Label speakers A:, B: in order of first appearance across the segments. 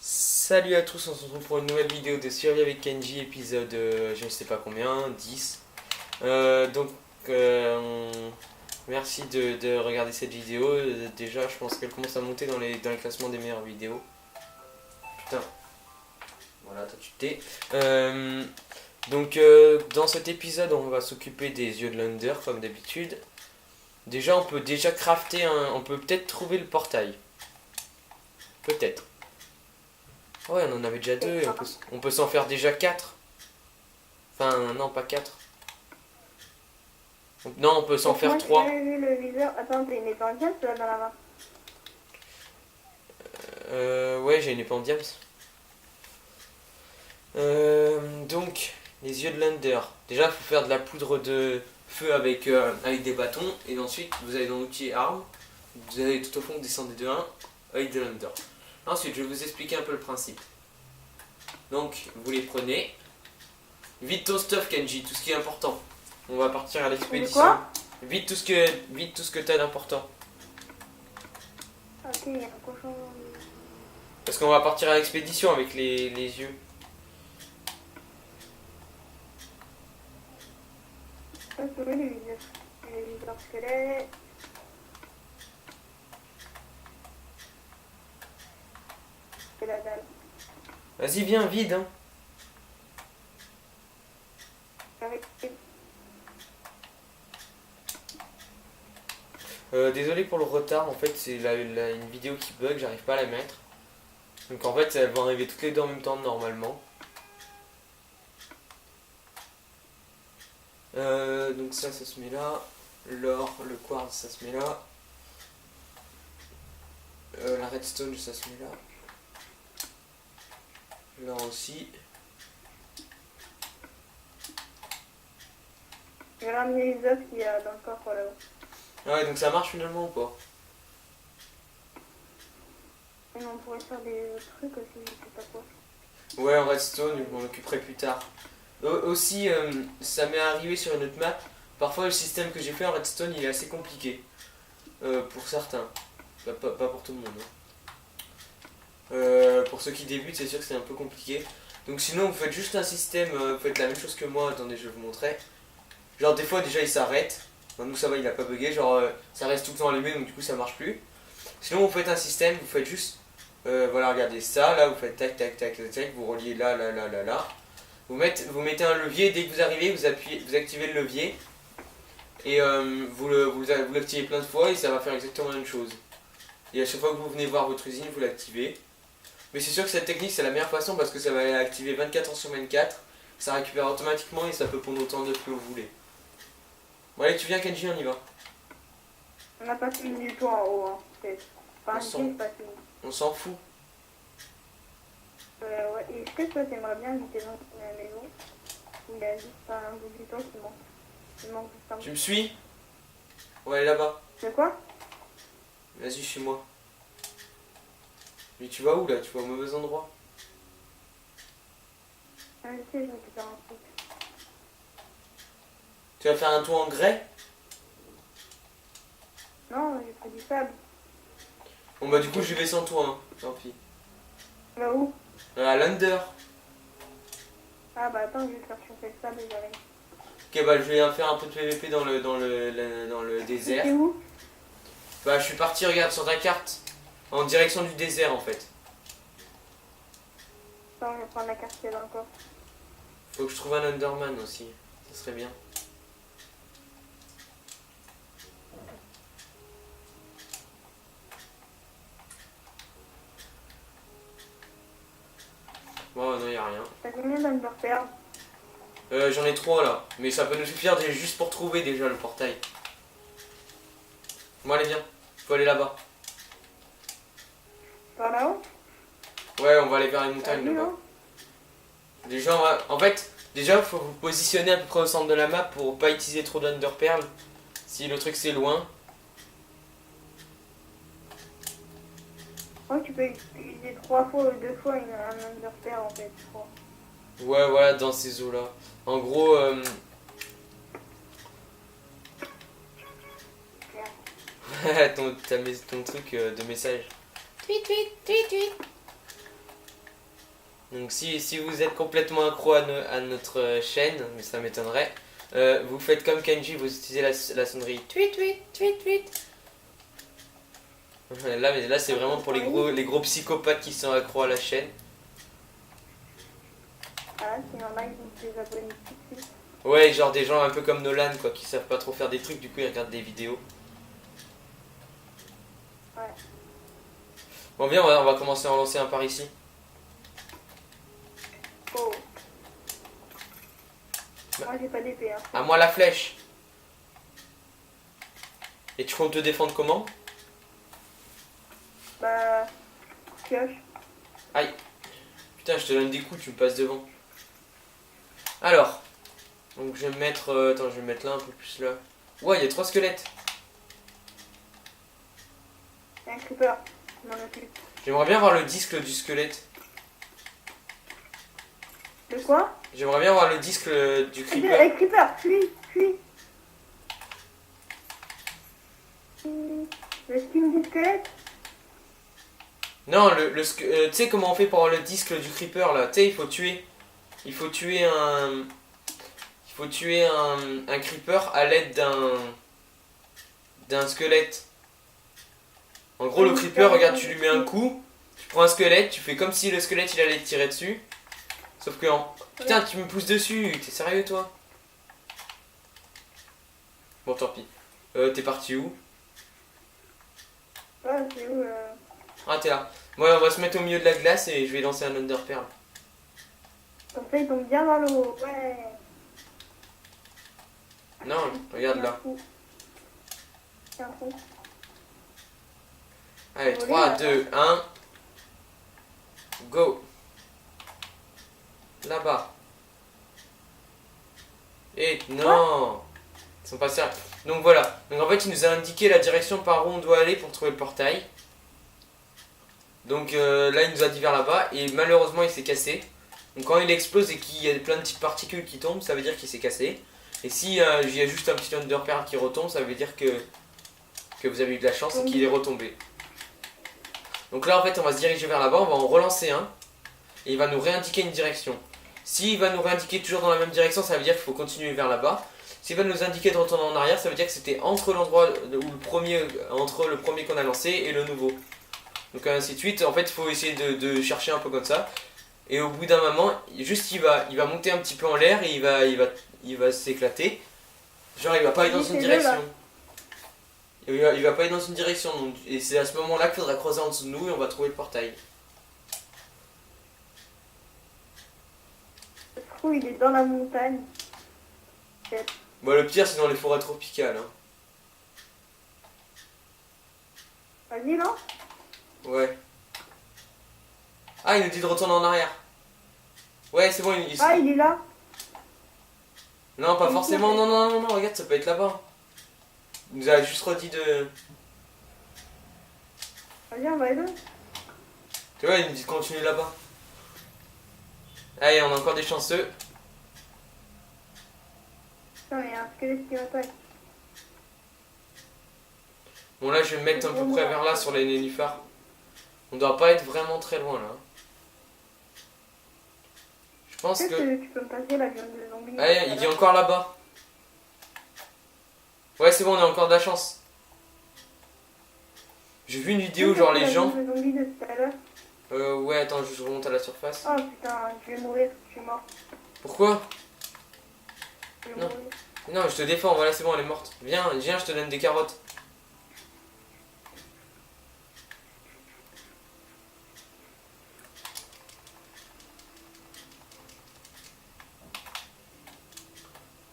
A: Salut à tous, on se retrouve pour une nouvelle vidéo de Survie avec Kenji, épisode je ne sais pas combien, 10. Donc merci de regarder cette vidéo. Déjà je pense qu'elle commence à monter dans les classements des meilleures vidéos. Putain. Voilà, toi tu t'es. Dans cet épisode on va s'occuper des yeux de l'Under comme d'habitude. Déjà on peut déjà crafter on peut peut-être trouver le portail. Peut-être. Ouais, on en avait déjà deux et on peut s'en faire déjà 4. Enfin, non, pas 4. Non, on peut s'en faire 3.
B: J'ai vu le viseur. Attends, t'as une épée en diamant là dans la main?
A: Ouais, j'ai une épée en diams. Donc, les yeux de l'Under. Déjà, il faut faire de la poudre de feu avec des bâtons. Et ensuite, vous allez dans l'outil arme. Vous allez tout au fond, descendez de 1 avec de l'Under. Ensuite, je vais vous expliquer un peu le principe. Donc, vous les prenez. Vite ton stuff, Kenji, tout ce qui est important. On va partir à l'expédition. Vite tout ce que t'as d'important.
B: Ok, il y a un cochon.
A: Parce qu'on va partir à l'expédition avec les yeux.
B: Ok, le viseur. Le viseur squelette. C'est la dalle.
A: Vas-y, viens, vide, hein. Désolé pour le retard, en fait, c'est une vidéo qui bug, j'arrive pas à la mettre. Donc en fait, elles vont arriver toutes les deux en même temps, normalement. Donc ça se met là. L'or, le quartz, ça se met là. La redstone, ça se met là. L'or aussi.
B: Je vais ramener les œufs qu'il y a dans le coffre là-bas.
A: Ah ouais, donc ça marche finalement ou pas?
B: Et on pourrait faire des trucs aussi, je sais pas quoi.
A: Ouais, en redstone, je m'en occuperai plus tard. Aussi, ça m'est arrivé sur une autre map. Parfois, le système que j'ai fait en redstone, il est assez compliqué. Pour certains. Pas pour tout le monde. Hein. Pour ceux qui débutent, c'est sûr que c'est un peu compliqué. Donc sinon, vous faites juste un système, vous faites la même chose que moi. Attendez, je vais vous montrer. Genre, des fois, déjà, il s'arrête. Bon, nous, ça va, il a pas bugué. Genre, ça reste tout le temps allumé, donc du coup, ça marche plus. Sinon, vous faites un système, vous faites juste... voilà, regardez ça. Là, vous faites tac, tac, tac, tac, tac. Vous reliez là, là, là, là, là. Vous mettez un levier, dès que vous arrivez, vous activez le levier. Et vous l'activez plein de fois et ça va faire exactement la même chose. Et à chaque fois que vous venez voir votre usine, vous l'activez. Mais c'est sûr que cette technique, c'est la meilleure façon parce que ça va l'activer 24 heures sur 24. Ça récupère automatiquement et ça peut pondre autant d'œufs que vous voulez. Bon allez, tu viens Kenji, on y va.
B: On n'a pas fini du tout en haut, hein. C'est pas fini.
A: On s'en fout.
B: Ouais, et est-ce que toi t'aimerais bien habiter dans la maison? Il y a juste un bout du temps qui manque. Il manque juste un bout.
A: Tu me suis? On va aller là-bas.
B: C'est quoi?
A: Vas-y, chez moi. Mais tu vas où là? Tu vas au mauvais endroit.
B: Ah, je sais, je récupère un truc.
A: Tu vas faire un tour en grès?
B: Non, j'ai pris du sable.
A: Bon bah du coup je vais sans toi, hein. Tant pis.
B: Là où?
A: À l'Under.
B: Ah bah attends, je vais faire chauffer le sable et j'arrive.
A: Ok bah je vais faire un peu de PVP dans le désert.
B: C'est où?
A: Bah je suis parti, regarde sur ta carte. En direction du désert en fait.
B: Attends, je vais prendre la carte qu'il y a dans le coffre.
A: Faut que je trouve un Underman aussi. Ça serait bien. Bon non y'a rien.
B: T'as combien d'underperles?
A: J'en ai 3 là. Mais ça peut nous suffire juste pour trouver déjà le portail. Bon allez viens. Faut aller là-bas.
B: Par là-haut?
A: Ouais on va aller vers les montagnes là-bas. Déjà en fait, déjà faut vous positionner à peu près au centre de la map pour pas utiliser trop d'underpearl. Si le truc c'est loin.
B: Oh, tu peux utiliser 3 fois ou 2 fois un underpearl en fait, je crois.
A: Ouais voilà dans ces eaux là. En gros ton truc de message. Tweet tweet tweet tweet. Donc si vous êtes complètement accro à notre chaîne, mais ça m'étonnerait, vous faites comme Kenji, vous utilisez la sonnerie tweet tweet tweet tweet. Là c'est vraiment pour les gros psychopathes qui sont accros à la chaîne.
B: Ah, s'il y en a, ils ont des abonnés tout de suite.
A: Ouais, genre des gens un peu comme Nolan quoi, qui savent pas trop faire des trucs, du coup ils regardent des vidéos.
B: Ouais.
A: Bon bien, on va commencer à en lancer un par ici.
B: Oh. Moi, j'ai pas d'épée. Hein.
A: À moi la flèche. Et tu comptes te défendre comment?
B: Bah, pioche.
A: Aïe. Putain, je te donne des coups, tu me passes devant. Alors. Donc je vais me mettre... attends, je vais me mettre là, un peu plus là. Ouais, il y a 3 squelettes.
B: Il y a un creeper. Je m'en occupe.
A: J'aimerais bien voir le disque du squelette.
B: De quoi?
A: J'aimerais bien voir le disque du creeper.
B: Hey, creeper, fuis, fuis. Le skin du squelette?
A: Non, tu sais comment on fait pour avoir le disque du creeper là? Tu sais, il faut tuer un... Il faut tuer un creeper à l'aide d'un squelette. En gros, le creeper, regarde, tu lui mets un coup, tu prends un squelette, tu fais comme si le squelette il allait te tirer dessus. Sauf que... Putain, tu me pousses dessus, t'es sérieux toi? Bon, tant pis. T'es parti où?
B: Ouais, c'est où
A: Ah, t'es là. Ouais, on va se mettre au milieu de la glace et je vais lancer un Under Pearl.
B: Comme ça, il tombe bien dans l'eau. Ouais.
A: Non, regarde là.
B: C'est un fou.
A: Allez, 3, 2, 1. Go. Là-bas. Et non. Ils sont passés. Donc voilà. Donc en fait, il nous a indiqué la direction par où on doit aller pour trouver le portail. Donc là, il nous a dit vers là-bas. Et malheureusement, il s'est cassé. Donc quand il explose et qu'il y a plein de petites particules qui tombent, ça veut dire qu'il s'est cassé. Et si il y a juste un petit Under Pearl qui retombe, ça veut dire que vous avez eu de la chance et qu'il est retombé. Donc là, en fait, on va se diriger vers là-bas. On va en relancer un. Et il va nous réindiquer une direction. S'il va nous réindiquer toujours dans la même direction, ça veut dire qu'il faut continuer vers là-bas. S'il va nous indiquer de retourner en arrière, ça veut dire que c'était entre l'endroit où entre le premier qu'on a lancé et le nouveau. Donc ainsi de suite. En fait, il faut essayer de chercher un peu comme ça. Et au bout d'un moment, juste il va monter un petit peu en l'air et il va s'éclater. Genre il va pas aller dans une direction. Il va pas aller dans une direction. Donc, et c'est à ce moment-là qu'il faudra creuser en dessous de nous et on va trouver le portail.
B: Le trou, il est dans la montagne.
A: Bon, le pire, c'est dans les forêts tropicales. Hein.
B: Vas-y, non?
A: Ouais. Ah, il nous dit de retourner en arrière. Ouais, c'est bon,
B: Ah, il est là.
A: Non, pas forcément. Non, regarde, ça peut être là-bas. Il nous a juste redit de...
B: Vas-y, on va aller là.
A: Tu vois, il nous dit de continuer là-bas. Allez, on a encore des chanceux.
B: Putain, il y a un squelette qui m'attaque.
A: Bon, là, je vais me mettre à peu près vers là sur les nénuphars. On doit pas être vraiment très loin là. Je pense que...
B: Tu peux me passer la viande de zombie.
A: Allez, il dit encore là-bas. Ouais, c'est bon, on a encore de la chance. J'ai vu une vidéo, genre les gens... Ouais, attends, je remonte à la surface.
B: Oh putain, je vais mourir, je suis mort.
A: Pourquoi?
B: Je vais
A: Non.
B: mourir.
A: Non, je te défends, voilà, c'est bon, elle est morte. Viens, je te donne des carottes.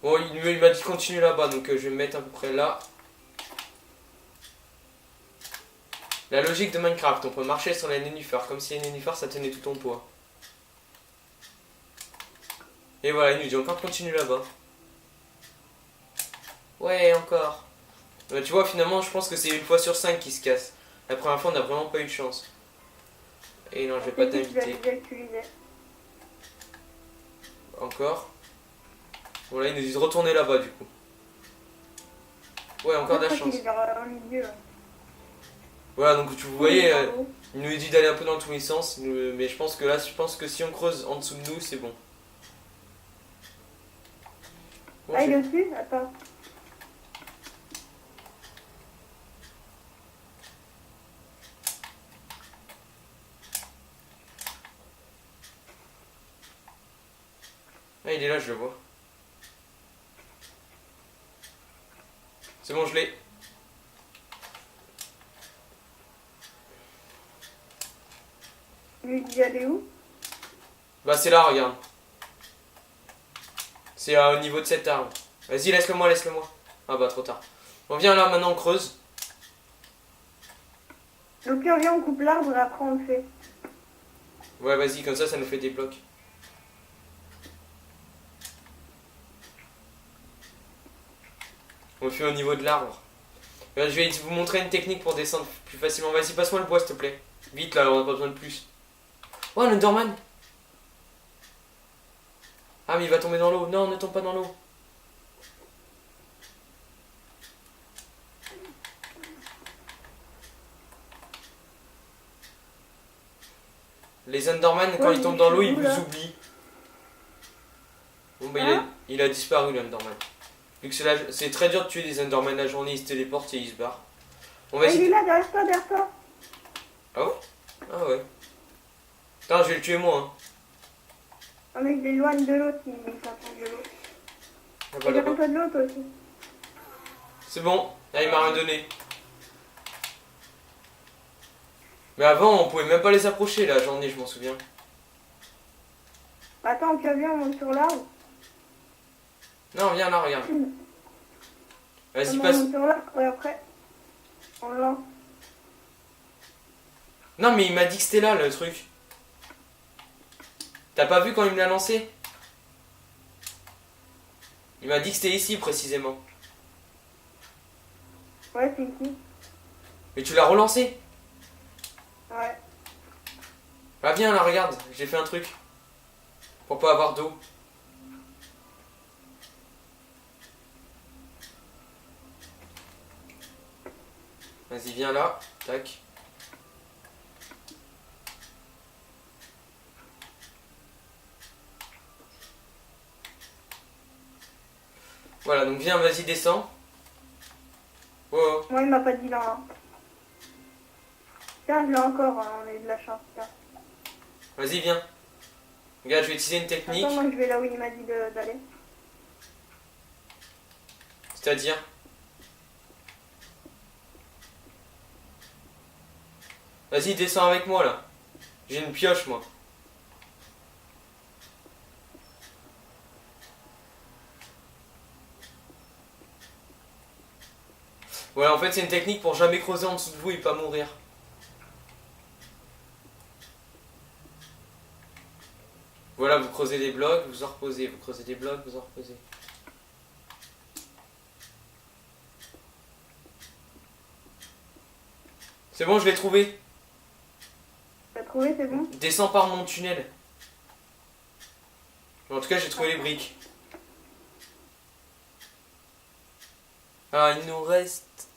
A: Bon, il m'a dit continue là-bas, donc je vais me mettre à peu près là. La logique de Minecraft, on peut marcher sur les nénuphars, comme si les nénuphars ça tenait tout ton poids. Et voilà, il nous dit encore continue là-bas. Ouais, encore. Bah, tu vois, finalement, je pense que c'est une fois sur 5 qui se casse. La première fois, on n'a vraiment pas eu de chance. Et non, je vais pas t'inviter. Encore. Bon, là, ils nous disent retourner là-bas, du coup. Ouais, encore de la chance.
B: Il est vers un milieu.
A: Voilà, donc vous voyez,
B: Bravo.
A: il nous dit d'aller un peu dans tous les sens, mais je pense que là, je pense que si on creuse en dessous de nous, c'est bon. Bon,
B: Ah, il est au-dessus? Attends.
A: Ah, il est là, je le vois. C'est bon, je l'ai.
B: Lui dit aller où?
A: Bah, c'est là, regarde. C'est au niveau de cet arbre. Vas-y, laisse-le moi, laisse-le moi. Ah bah, trop tard. On vient là, maintenant, on creuse.
B: Donc, on vient, on coupe l'arbre et après on le fait.
A: Ouais, vas-y, comme ça nous fait des blocs. On le fait au niveau de l'arbre. Je vais vous montrer une technique pour descendre plus facilement. Vas-y, passe-moi le bois, s'il te plaît. Vite, là, on n'a pas besoin de plus. Oh, un Enderman. Ah, mais il va tomber dans l'eau. Non, ne tombe pas dans l'eau. Les Enderman, quand
B: Ouais,
A: ils tombent dans l'eau, ils
B: là.
A: vous oublient. Bon, bah,
B: Hein?
A: il a disparu, l'Enderman. Vu que c'est très dur de tuer des Enderman la journée, ils se téléportent et ils se barrent. On va
B: Ah, il
A: essayer.
B: est là, derrière toi, derrière toi.
A: Ah ouais? Ah ouais. Putain, je vais le tuer moi. Hein.
B: Ah, mais je l'éloigne de l'autre, il s'approche de l'autre.
A: Ah bah,
B: Et
A: là-bas.
B: toi de l'autre aussi.
A: C'est bon, là il m'a rien donné. Mais avant on pouvait même pas les approcher la journée, je m'en souviens.
B: Attends, tu viens, on monte sur l'arbre.
A: Non, viens là, regarde. Vas-y,
B: On
A: passe.
B: monte sur l'arbre et après, on le lance.
A: Non, mais il m'a dit que c'était là le truc. T'as pas vu quand il me l'a lancé? Il m'a dit que c'était ici précisément.
B: Ouais, c'est ici.
A: Mais tu l'as relancé?
B: Ouais.
A: Bah viens là, regarde, j'ai fait un truc. Pour pas avoir d'eau. Vas-y, viens là. Tac. Voilà, donc viens, vas-y, descends. Oh.
B: Moi, il m'a pas dit là. Hein. Tiens, je l'ai encore, hein, on a eu de la chance. Tiens.
A: Vas-y, viens. Regarde, je vais utiliser une technique.
B: Attends, moi, je vais là où il m'a dit d'aller.
A: C'est-à-dire. Vas-y, descends avec moi là. J'ai une pioche moi. Voilà, en fait, c'est une technique pour jamais creuser en dessous de vous et pas mourir. Voilà, vous creusez des blocs, vous en reposez. Vous creusez des blocs, vous en reposez. C'est bon, je l'ai trouvé.
B: T'as trouvé, c'est bon?
A: Descends par mon tunnel. En tout cas, j'ai trouvé les briques. Ah, il nous reste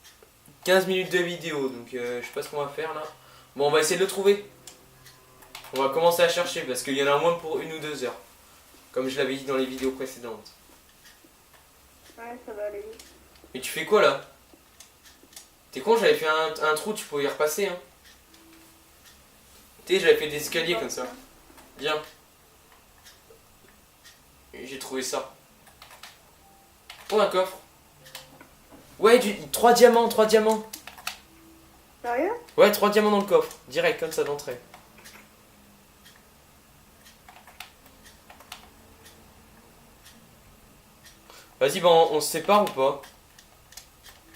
A: 15 minutes de vidéo, donc je sais pas ce qu'on va faire là. Bon, on va essayer de le trouver. On va commencer à chercher parce qu'il y en a au moins pour 1 ou 2 heures. Comme je l'avais dit dans les vidéos précédentes.
B: Ouais, ça va aller vite.
A: Mais tu fais quoi là? T'es con, j'avais fait un trou, tu pouvais y repasser. Hein. Tu sais, j'avais fait des escaliers comme ça. Viens. J'ai trouvé ça. Oh, un coffre. Ouais, 3 diamants, 3 diamants.
B: Sérieux?
A: Ouais, 3 diamants dans le coffre. Direct, comme ça d'entrée. Vas-y, bah on se sépare ou pas?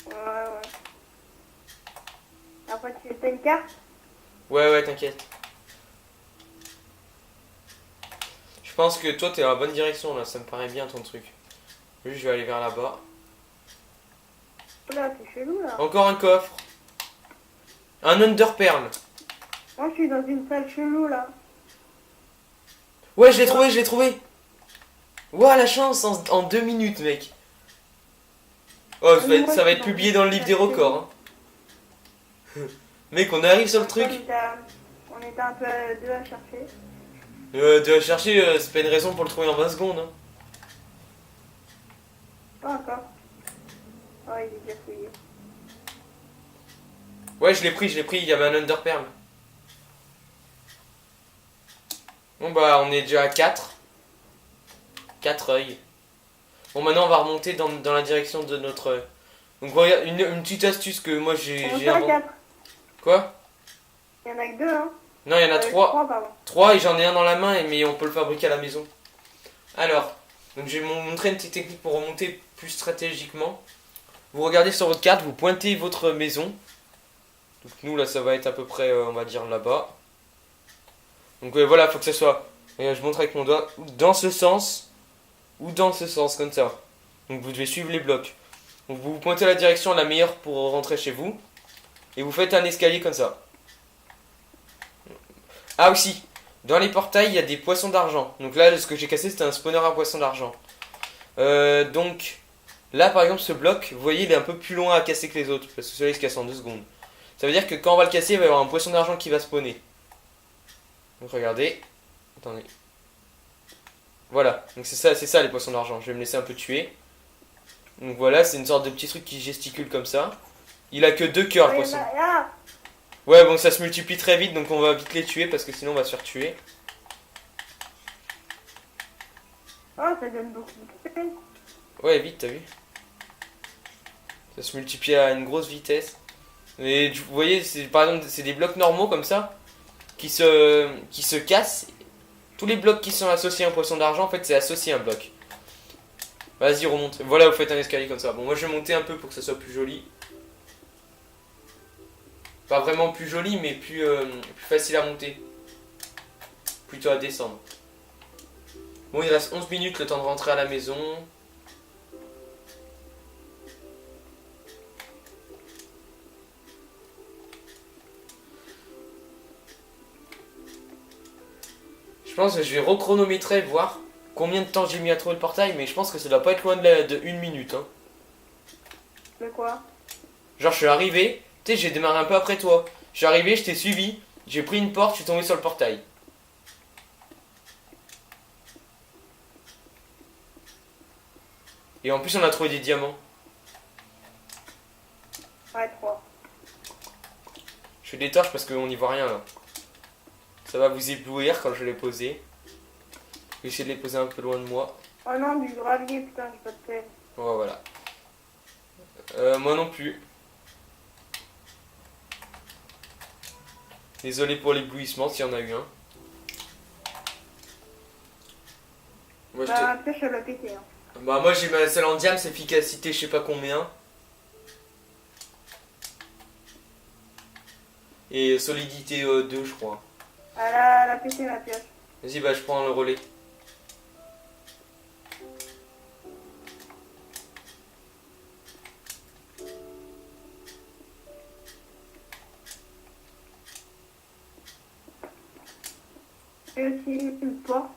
B: Ouais. Après, tu fais une carte?
A: Ouais, t'inquiète. Je pense que toi, t'es dans la bonne direction là, ça me paraît bien ton truc. Juste, je vais aller vers là-bas.
B: Là, c'est chelou là.
A: Encore un coffre. Un Underpearl.
B: Moi, je suis dans une salle chelou là.
A: Ouais, je l'ai trouvé. Ouah, la chance, en 2 minutes, mec. Oh, ça va être publié dans le livre des records. Hein. Mec, on arrive sur le truc.
B: On était un peu deux à chercher.
A: De la chercher, c'est pas une raison pour le trouver en 20 secondes. Hein.
B: Pas encore. Oh, il est déjà fouillé.
A: Ouais, je l'ai pris, il y avait un underperm. Bon bah, on est déjà à 4. 4 œils. Bon, maintenant on va remonter dans la direction de notre... Donc regarde, une petite astuce que moi j'ai
B: On
A: inventé.
B: 4.
A: Quoi?
B: Il y en a que deux, hein.
A: Non, il y en a 3.
B: 3, pardon.
A: 3 et j'en ai un dans la main, mais on peut le fabriquer à la maison. Alors, donc je vais vous montrer une petite technique pour remonter plus stratégiquement. Vous regardez sur votre carte, vous pointez votre maison. Donc nous là ça va être à peu près, on va dire là-bas. Donc voilà, faut que ça soit, regarde, je montre avec mon doigt, dans ce sens, ou dans ce sens, comme ça. Donc vous devez suivre les blocs. Donc vous pointez la direction la meilleure pour rentrer chez vous. Et vous faites un escalier comme ça. Ah aussi, dans les portails il y a des poissons d'argent. Donc là ce que j'ai cassé c'était un spawner à poissons d'argent. Donc là par exemple ce bloc, vous voyez il est un peu plus loin à casser que les autres. Parce que celui-là il se casse en 2 secondes. Ça veut dire que quand on va le casser il va y avoir un poisson d'argent qui va spawner. Donc regardez. Attendez. Voilà, donc c'est ça les poissons d'argent. Je vais me laisser un peu tuer. Donc voilà, c'est une sorte de petit truc qui gesticule comme ça. Il a que 2 cœurs le poisson. Ouais, bon, ça se multiplie très vite, donc on va vite les tuer parce que sinon on va se faire tuer.
B: Oh, ça donne beaucoup de paix.
A: Ouais, vite, t'as vu? Ça se multiplie à une grosse vitesse. Et vous voyez, par exemple, c'est des blocs normaux comme ça qui se cassent. Tous les blocs qui sont associés à un poisson d'argent, en fait, c'est associé à un bloc. Vas-y, remonte. Voilà, vous faites un escalier comme ça. Bon, moi je vais monter un peu pour que ça soit plus joli. Pas vraiment plus joli, mais plus facile à monter. Plutôt à descendre. Bon, il reste 11 minutes le temps de rentrer à la maison. Je pense que je vais rechronométrer, voir combien de temps j'ai mis à trouver le portail, mais je pense que ça doit pas être loin de 1 minute. Hein.
B: De quoi?
A: Genre, je suis arrivé, tu sais, j'ai démarré un peu après toi. Je suis arrivé, je t'ai suivi, j'ai pris une porte, je suis tombé sur le portail. Et en plus, on a trouvé des diamants.
B: Ouais, 3.
A: Je fais des torches parce qu'on n'y voit rien là. Ça va vous éblouir quand je les poser. Je vais essayer de les poser un peu loin de moi.
B: Oh non, du gravier, putain, j'ai pas de pelle.
A: Oh, voilà. Moi non plus. Désolé pour l'éblouissement s'il y en a eu un. Moi,
B: Bah, peut-être je vais le péter. Hein.
A: Bah moi j'ai ma celle en diams, efficacité je sais pas combien. Et solidité 2 je crois.
B: Elle a pété ma pioche.
A: Vas-y bah je prends le relais.
B: Et aussi une porte.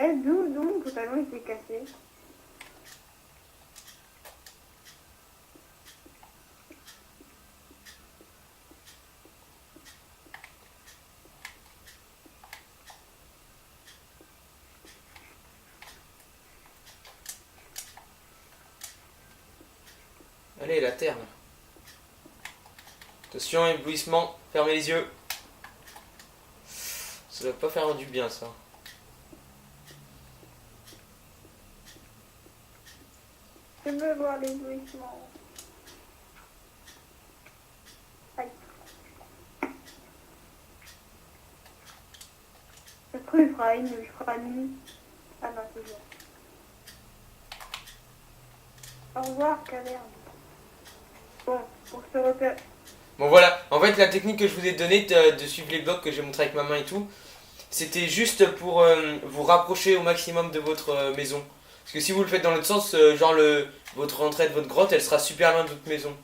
B: Eh, d'où totalement il s'est cassé.
A: Allez la terre là. Attention éblouissement, fermez les yeux. Ça doit pas faire du bien ça.
B: Je veux voir l'éblouissement. Aïe. Le truc, il fera nuit. Ah non, toujours. Au revoir, caverne. Bon, pour se repérer.
A: Bon voilà, en fait la technique que je vous ai donnée de suivre les blocs que j'ai montré avec ma main et tout, c'était juste pour vous rapprocher au maximum de votre maison. Parce que si vous le faites dans l'autre sens, genre votre entrée de votre grotte, elle sera super loin de votre maison.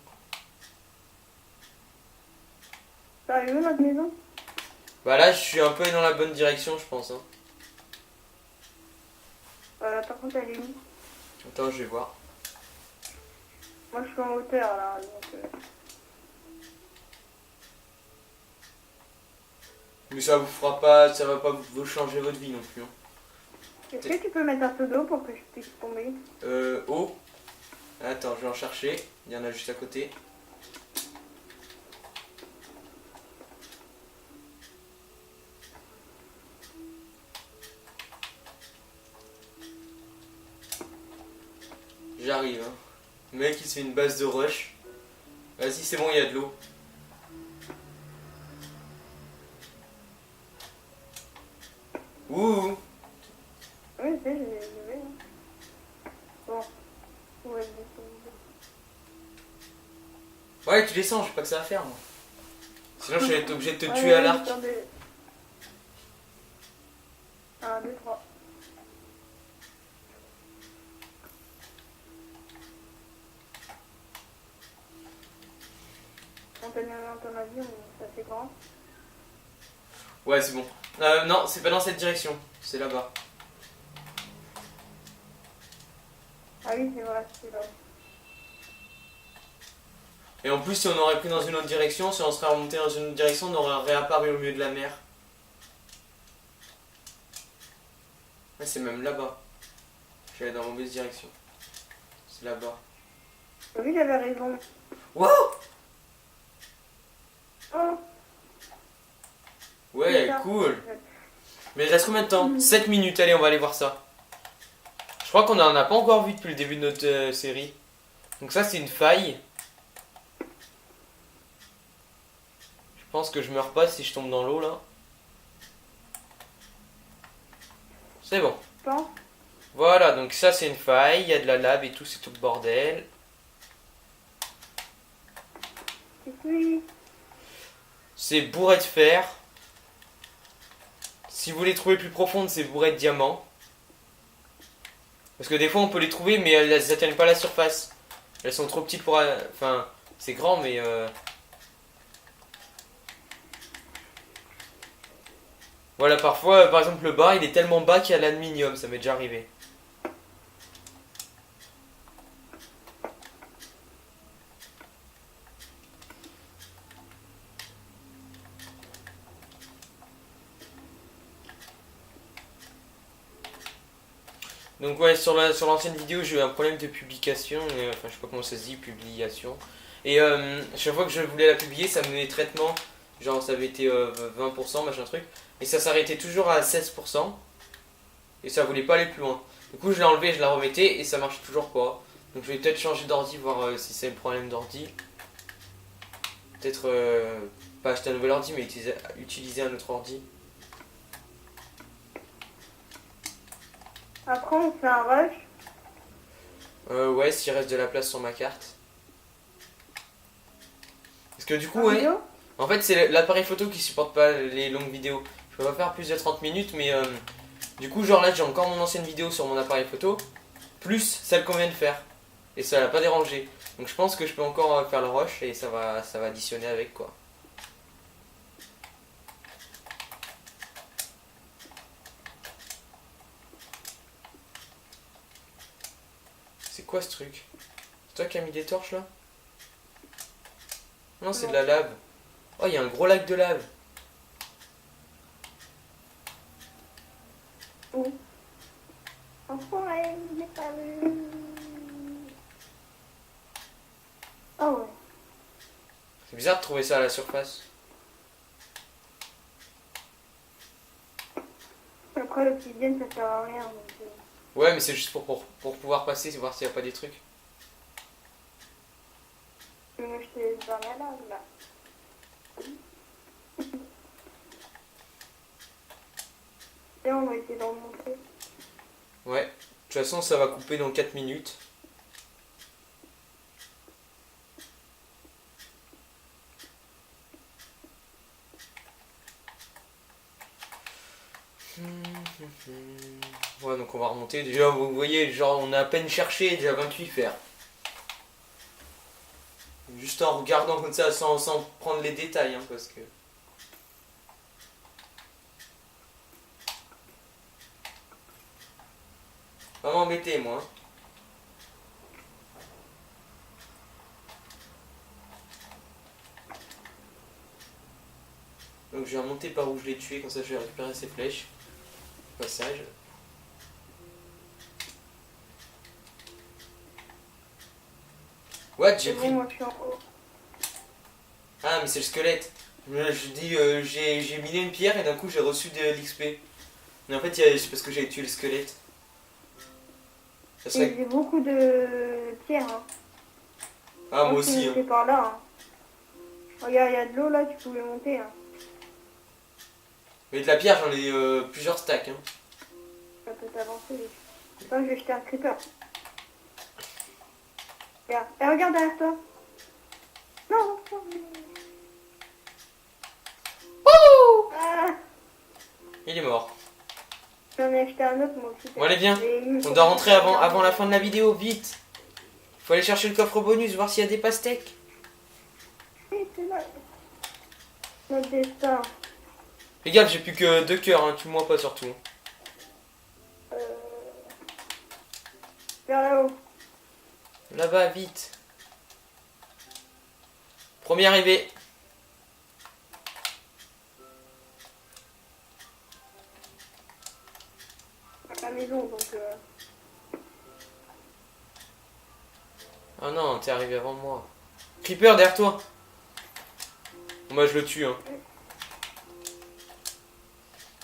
B: Ça arrive où notre maison?
A: Bah là je suis un peu dans la bonne direction je pense. Hein.
B: Par contre, elle est où?
A: Attends je vais voir.
B: Moi, je suis en hauteur là. Donc,
A: Mais ça vous fera pas, ça va pas vous changer votre vie non plus. Hein.
B: Est-ce que tu peux mettre un peu d'eau pour que je puisse tomber?
A: Eau. Attends, je vais en chercher. Il y en a juste à côté. J'arrive. Hein. Le mec il se fait une base de rush. Vas-y, c'est bon, il y a de l'eau. Ouh.
B: Oui, je sais, je vais. Hein. Bon. Ouais,
A: Ouais, tu descends, j'ai pas que ça à faire moi. Sinon je vais être obligé de te
B: ouais,
A: tuer à l'arc.
B: 1, 2, 3. On peut bien dans ton avion, ça fait grand.
A: Ouais, c'est bon. Non, c'est pas dans cette direction. C'est là-bas.
B: Ah oui, c'est vrai, c'est vrai.
A: Et en plus, si on aurait pris dans une autre direction, si on serait remonté dans une autre direction, on aurait réapparu au milieu de la mer. Ouais, c'est même là-bas. J'allais dans la mauvaise direction. C'est là-bas.
B: Oui, j'avais raison.
A: Wow!
B: Oh,
A: Ouais, cool. Mais il reste combien de temps? 7 minutes, allez, on va aller voir ça. Je crois qu'on en a pas encore vu depuis le début de notre série. Donc ça, c'est une faille. Je pense que je meurs pas si je tombe dans l'eau, là. C'est bon.
B: je pense.
A: Voilà, donc ça, c'est une faille. Il y a de la lave et tout, c'est tout le bordel.
B: Et puis,
A: C'est bourré de fer. Si vous les trouvez plus profondes, c'est bourré de diamants. Parce que des fois, on peut les trouver, mais elles n'atteignent pas la surface. Elles sont trop petites pour... Enfin, c'est grand, mais... Voilà, parfois, par exemple, le bas, il est tellement bas qu'il y a de l'aluminium. Ça m'est déjà arrivé. Donc ouais, sur l'ancienne vidéo, j'ai eu un problème de publication. Enfin, je sais pas comment ça se dit, publication. Et chaque fois que je voulais la publier, ça me donnait traitement. Genre, ça avait été 20%, machin truc. Et ça s'arrêtait toujours à 16%. Et ça voulait pas aller plus loin. Du coup, je l'ai enlevé, je la remettais et ça marchait toujours pas. Donc je vais peut-être changer d'ordi, voir si c'est le problème d'ordi. Peut-être pas acheter un nouvel ordi, mais utiliser un autre ordi.
B: après, on fait un rush.
A: Ouais, s'il reste de la place sur ma carte. Parce que du coup,
B: En
A: ouais.
B: vidéo.
A: En fait, c'est l'appareil photo qui supporte pas les longues vidéos. Je peux pas faire plus de 30 minutes, mais du coup, genre là, j'ai encore mon ancienne vidéo sur mon appareil photo, plus celle qu'on vient de faire. Et ça l'a pas dérangé. Donc je pense que je peux encore faire le rush et ça va additionner avec quoi. C'est quoi ce truc? C'est toi qui as mis des torches là? Non, c'est de la lave. Oh, il y a un gros lac de lave.
B: Où? En forêt, je l'ai pas vu. Ah ouais.
A: C'est bizarre de trouver ça à la surface.
B: Après, l'obsidienne, ça sert à rien. Donc,
A: Ouais, mais c'est juste pour pouvoir passer, voir s'il n'y a pas des trucs.
B: moi, je te laisse dans la lave, là. Et on va essayer d'en monter.
A: Ouais. De toute façon, ça va couper dans 4 minutes. Ouais, donc on va remonter. Déjà, vous voyez, genre, on a à peine cherché, déjà 28 faire. Juste en regardant comme ça, sans prendre les détails, hein, parce que... Pas m'embêter, moi. Hein. Donc donc je vais remonter par où je l'ai tué, comme ça je vais récupérer ses flèches. Passage. What? J'ai
B: C'est
A: pris.
B: bon, moi je suis en haut.
A: Ah, mais c'est le squelette. Je dis, j'ai miné une pierre et d'un coup j'ai reçu de l'XP. Mais en fait, c'est parce que j'avais tué le squelette. Ça
B: Et
A: serait.
B: j'ai beaucoup de pierres. Hein.
A: Ah, moi
B: Je
A: aussi.
B: suis
A: Hein.
B: monté par là. Hein. Regarde, il y a de l'eau là, tu pouvais monter. Hein.
A: Mais de la pierre, j'en ai plusieurs stacks. Hein.
B: Ça peut t'avancer. Attends, je vais jeter un creeper. Regarde, et regarde derrière toi. Non, non, ah,
A: Il est mort.
B: j'en ai acheté un autre moi aussi.
A: Bon, allez, viens.
B: Et il me
A: On
B: faut-
A: doit rentrer avant la fin de la vidéo, vite. Faut aller chercher le coffre bonus, voir s'il y a des pastèques.
B: Oui, c'est là. Notre destin.
A: Fais gaffe, j'ai plus que 2 cœurs, hein. Tue-moi pas surtout.
B: Euh... Vers là-haut.
A: Là-bas, vite. Premier arrivé.
B: À la maison, donc...
A: Ah non, t'es arrivé avant moi. Creeper derrière toi. Moi je le tue hein.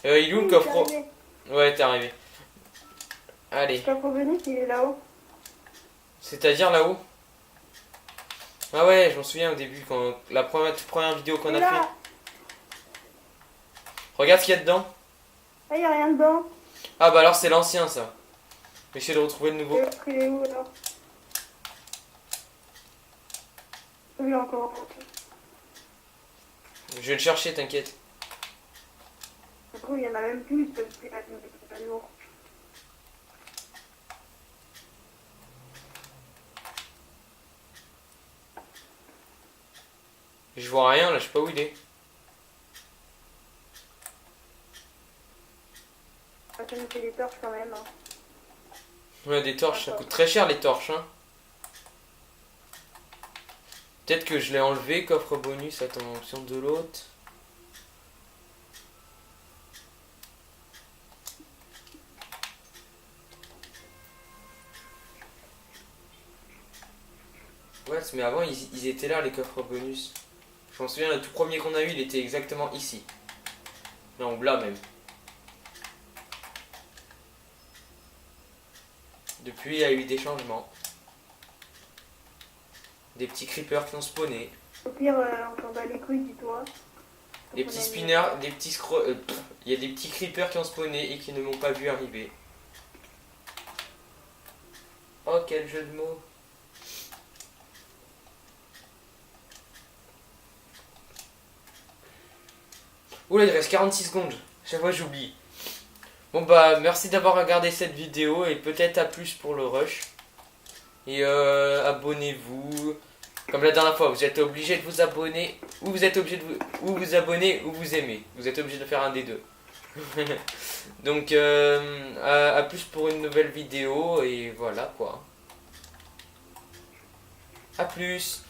A: Il est où le
B: oui,
A: coffre?
B: t'es arrivé.
A: Ouais, t'es arrivé. Allez.
B: Le coffre bonus, il est là-haut.
A: C'est-à-dire là-haut? Ah ouais, je m'en souviens au début, quand la toute première vidéo qu'on
B: Il
A: a
B: est
A: fait.
B: là.
A: Regarde ce qu'il y a dedans.
B: Ah, il n'y a rien dedans.
A: Ah bah alors c'est l'ancien ça. Essayer de retrouver le nouveau.
B: Et l'autre, il est où alors? Oui, encore.
A: Je vais le chercher, t'inquiète.
B: Du coup, il y en a même plus, parce que c'est pas lourd.
A: Je vois rien là, je sais pas où il est.
B: Ça nous fait des torches quand même. Hein.
A: Ouais, des torches, ça coûte très cher les torches hein. Peut-être que je l'ai enlevé, coffre bonus, attends, option de l'autre. Ouais, mais avant ils étaient là les coffres bonus. Je m'en souviens, le tout premier qu'on a eu, il était exactement ici. Non, là même. Depuis, il y a eu des changements. Des petits creepers qui ont spawné.
B: Au pire, on s'en bat les couilles, dis-toi.
A: Des petits spinners, des petits il y a des petits creepers qui ont spawné et qui ne m'ont pas vu arriver. Oh, quel jeu de mots. Oula, il reste 46 secondes. Chaque fois, j'oublie. Bon, bah, merci d'avoir regardé cette vidéo et peut-être à plus pour le rush. Et abonnez-vous. Comme la dernière fois, vous êtes obligé de vous abonner, ou vous êtes obligé de vous abonner, ou vous aimez. Vous êtes obligé de faire un des deux. Donc, à plus pour une nouvelle vidéo, et voilà quoi. À plus.